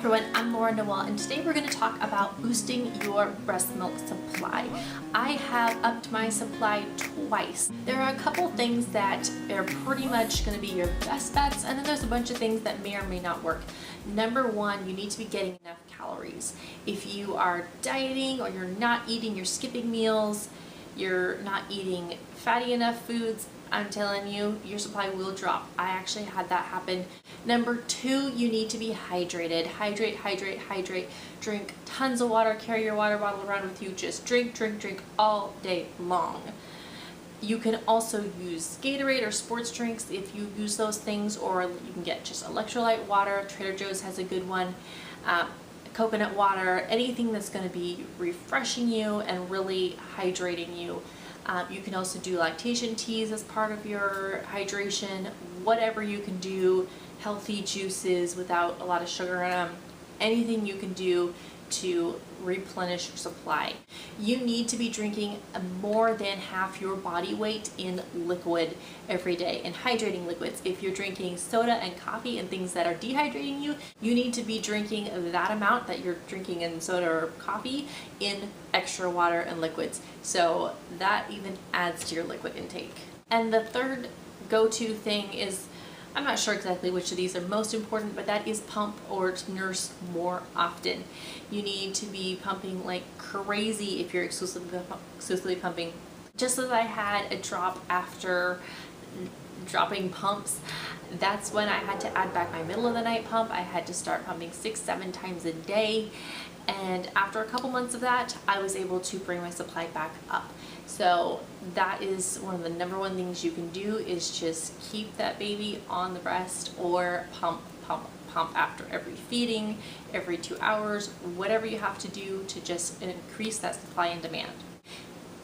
everyone, I'm Noelle, and today we're going to talk about boosting your breast milk supply. I have upped my supply twice. There are a couple things that are pretty much going to be your best bets, and then there's a bunch of things that may or may not work. Number one, you need to be getting enough calories. If you are dieting or you're not eating, you're skipping meals, you're not eating fatty enough foods, I'm telling you, your supply will drop. I actually had that happen. Number two, you need to be hydrated. Hydrate. Drink tons of water. Carry your water bottle around with you. Just drink all day long. You can also use Gatorade or sports drinks if you use those things, or you can get just electrolyte water. Trader Joe's has a good one. Coconut water, anything that's going to be refreshing you and really hydrating you. You can also do lactation teas as part of your hydration, whatever you can do, healthy juices without a lot of sugar in them, anything you can do to replenish your supply. You need to be drinking more than half your body weight in liquid every day, and hydrating liquids. If you're drinking soda and coffee and things that are dehydrating you, you need to be drinking that amount that you're drinking in soda or coffee in extra water and liquids. So that even adds to your liquid intake. And the third go-to thing is, I'm not sure exactly which of these are most important, but that is pump or nurse more often. You need to be pumping like crazy if you're exclusively pumping. Just as I had a drop after dropping pumps, that's when I had to add back my middle of the night pump. I had to start pumping 6-7 times a day. And after a couple months of that, I was able to bring my supply back up. So that is one of the number one things you can do, is just keep that baby on the breast, or pump after every feeding, every 2 hours, whatever you have to do to just increase that supply and demand.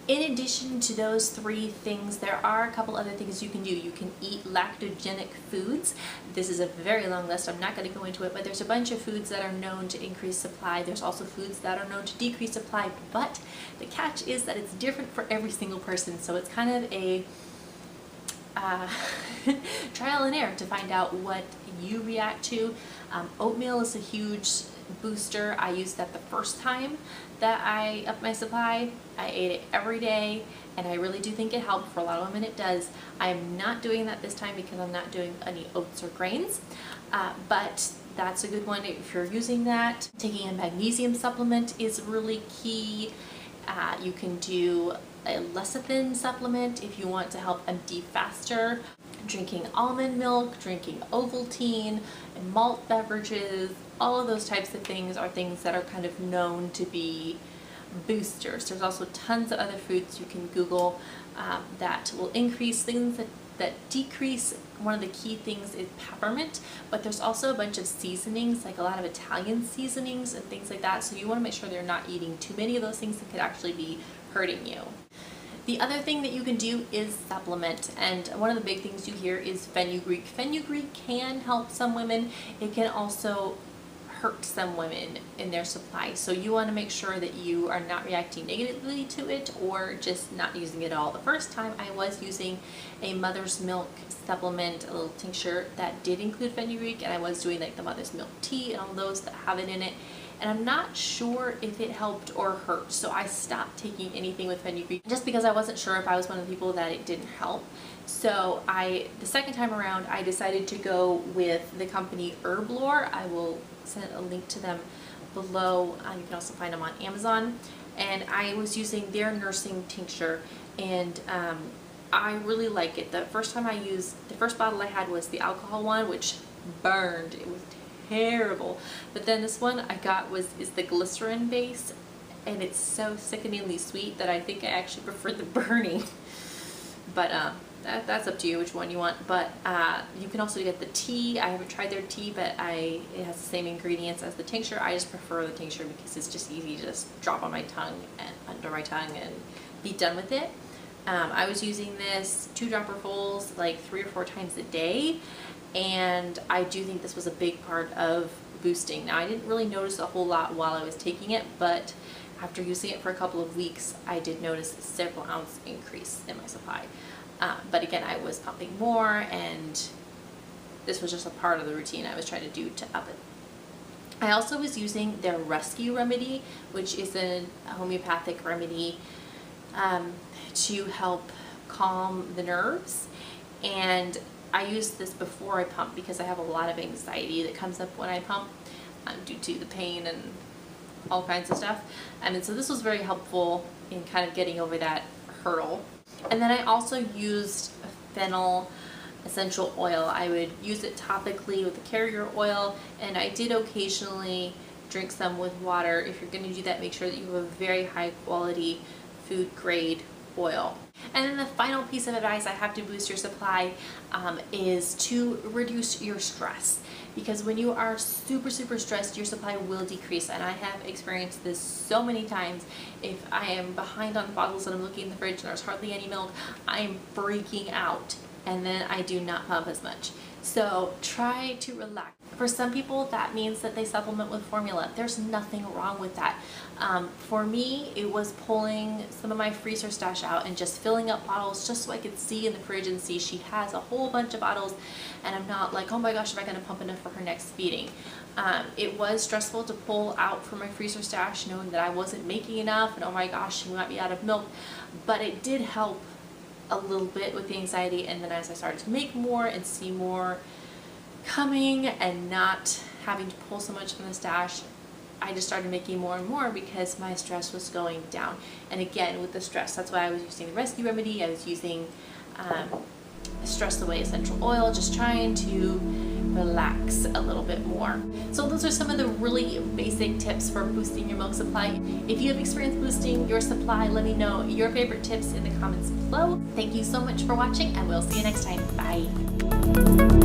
In addition to those three things, there are a couple other things you can do. You can eat lactogenic foods. This is a very long list. I'm not going to go into it, but there's a bunch of foods that are known to increase supply. There's also foods that are known to decrease supply, but the catch is that it's different for every single person. So it's kind of a trial and error to find out what you react to. Oatmeal is a huge booster. I used that the first time that I upped my supply. I ate it every day, and I really do think it helped. For a lot of women it does. I'm not doing that this time because I'm not doing any oats or grains, but that's a good one if you're using that. Taking a magnesium supplement is really key. You can do a lecithin supplement if you want to help empty faster. Drinking almond milk, drinking Ovaltine, and malt beverages, all of those types of things are things that are kind of known to be boosters. There's also tons of other foods you can Google that will increase things that decrease. One of the key things is peppermint, but there's also a bunch of seasonings, like a lot of Italian seasonings and things like that. So you want to make sure they're not eating too many of those things that could actually be hurting you. The other thing that you can do is supplement, and one of the big things you hear is fenugreek. Fenugreek can help some women. It can also hurt some women in their supply. So you want to make sure that you are not reacting negatively to it or just not using it at all. The first time I was using a mother's milk supplement, a little tincture that did include fenugreek, and I was doing like the mother's milk tea and all those that have it in it. And I'm not sure if it helped or hurt, so I stopped taking anything with fenugreek just because I wasn't sure if I was one of the people that it didn't help. So the second time around, I decided to go with the company Herblore. I will send a link to them below. You can also find them on Amazon. And I was using their nursing tincture, and I really like it. The first bottle I had was the alcohol one, which burned. It was terrible. But then this one I got is the glycerin base, and it's so sickeningly sweet that I think I actually prefer the burning. But that's up to you which one you want. But you can also get the tea. I haven't tried their tea, but it has the same ingredients as the tincture. I just prefer the tincture because it's just easy to just drop on my tongue and under my tongue and be done with it. I was using this 2-dropperfuls like 3 or 4 times a day, and I do think this was a big part of boosting. Now, I didn't really notice a whole lot while I was taking it, but after using it for a couple of weeks, I did notice a several ounce increase in my supply. But again, I was pumping more, and this was just a part of the routine I was trying to do to up it. I also was using their rescue remedy, which is a homeopathic remedy to help calm the nerves. And I used this before I pump because I have a lot of anxiety that comes up when I pump due to the pain and all kinds of stuff. And so this was very helpful in kind of getting over that hurdle. And then I also used fennel essential oil. I would use it topically with the carrier oil, and I did occasionally drink some with water. If you're going to do that, make sure that you have a very high quality food grade oil. And then the final piece of advice I have to boost your supply is to reduce your stress, because when you are super stressed, your supply will decrease. And I have experienced this so many times. If I am behind on bottles and I'm looking in the fridge and there's hardly any milk, I am freaking out, and then I do not pump as much. So try to relax. For some people, that means that they supplement with formula. There's nothing wrong with that. For me, it was pulling some of my freezer stash out and just filling up bottles just so I could see in the fridge and see she has a whole bunch of bottles, and I'm not like, oh my gosh, am I going to pump enough for her next feeding? It was stressful to pull out from my freezer stash knowing that I wasn't making enough and oh my gosh, she might be out of milk, but it did help a little bit with the anxiety. And then as I started to make more and see more coming and not having to pull so much from the stash, I just started making more and more because my stress was going down. And again, with the stress, that's why I was using the rescue remedy. I was using Stress Away essential oil, just trying to relax a little bit more. So those are some of the really basic tips for boosting your milk supply. If you have experience boosting your supply, let me know your favorite tips in the comments below. Thank you so much for watching, and we'll see you next time. Bye.